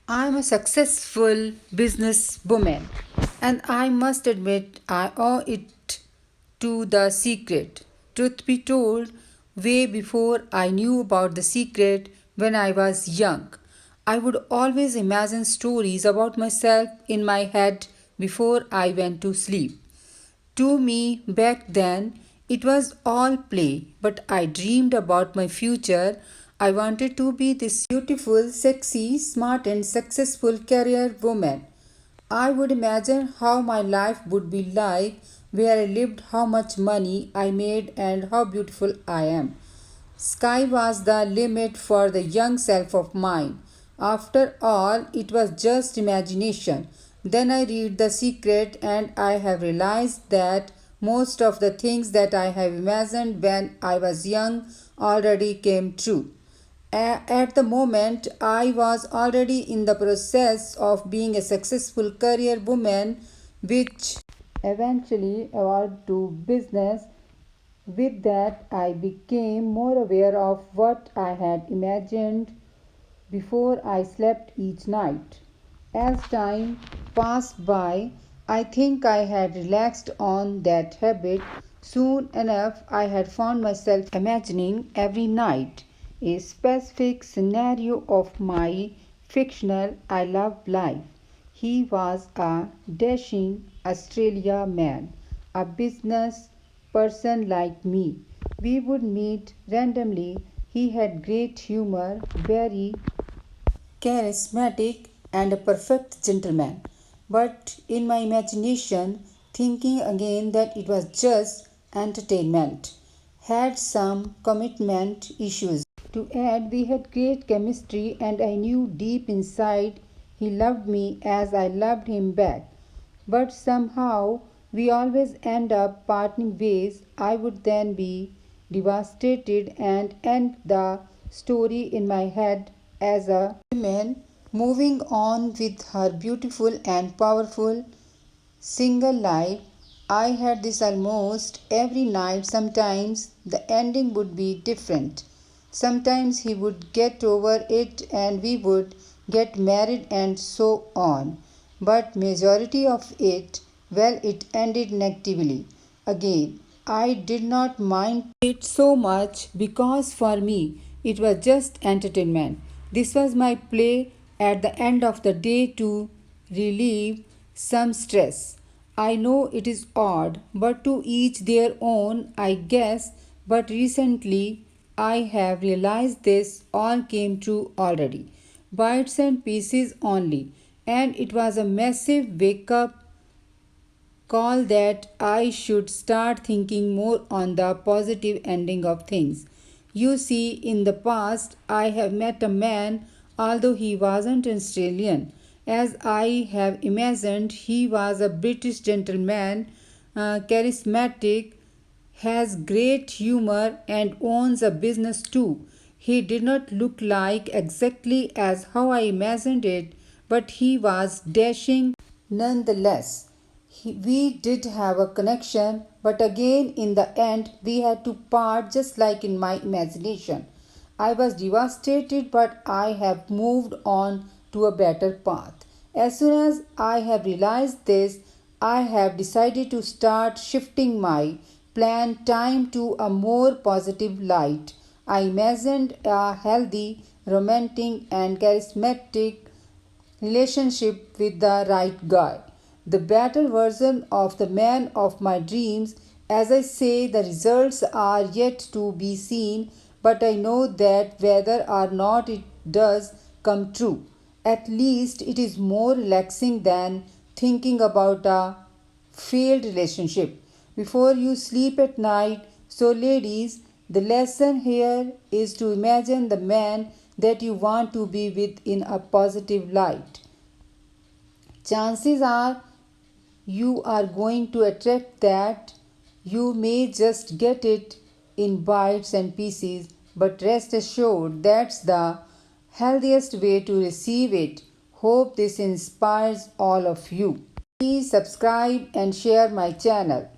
I'm a successful businesswoman, and I must admit I owe it to the secret. Truth be told, way before I knew about the secret when I was young, I would always imagine stories about myself in my head before I went to sleep. To me, back then, it was all play, but I dreamed about my future. I wanted to be this beautiful, sexy, smart, and successful career woman. I would imagine how my life would be like, where I lived, how much money I made, and how beautiful I am. Sky was the limit for the young self of mine. After all, it was just imagination. Then I read The Secret and I have realized that most of the things that I have imagined when I was young already came true. At the moment, I was already in the process of being a successful career woman, which eventually evolved to business. With that, I became more aware of what I had imagined before I slept each night. As time passed by, I think I had relaxed on that habit. Soon enough, I had found myself imagining every night a specific scenario of my fictional I love life. He was a dashing Australia man, a business person like me. We would meet randomly. He had great humor, very charismatic, and a perfect gentleman. But in my imagination, thinking again that it was just entertainment, had some commitment issues. To add, we had great chemistry, and I knew deep inside he loved me as I loved him back. But somehow we always end up parting ways. I would then be devastated and end the story in my head as a woman moving on with her beautiful and powerful single life. I had this almost every night. Sometimes the ending would be different. Sometimes he would get over it and we would get married and so on. But majority of it, well, it ended negatively. Again, I did not mind it so much because for me it was just entertainment. This was my play at the end of the day to relieve some stress. I know it is odd, but to each their own, I guess. But recently, I have realized this all came true already. Bites and pieces only. And it was a massive wake up call that I should start thinking more on the positive ending of things. You see, in the past, I have met a man, although he wasn't Australian, as I have imagined, he was a British gentleman, charismatic, has great humor, and owns a business too. He did not look like exactly as how I imagined it, but he was dashing nonetheless. We did have a connection, but again, in the end, we had to part just like in my imagination. I was devastated, but I have moved on to a better path. As soon as I have realized this, I have decided to start shifting my plan time to a more positive light. I imagined a healthy, romantic, and charismatic relationship with the right guy, the better version of the man of my dreams. As I say, the results are yet to be seen, but I know that whether or not it does come true, at least it is more relaxing than thinking about a failed relationship before you sleep at night. So, ladies, the lesson here is to imagine the man that you want to be with in a positive light. Chances are you are going to attract that. You may just get it in bites and pieces, but rest assured that's the healthiest way to receive it. Hope this inspires all of you. Please subscribe and share my channel.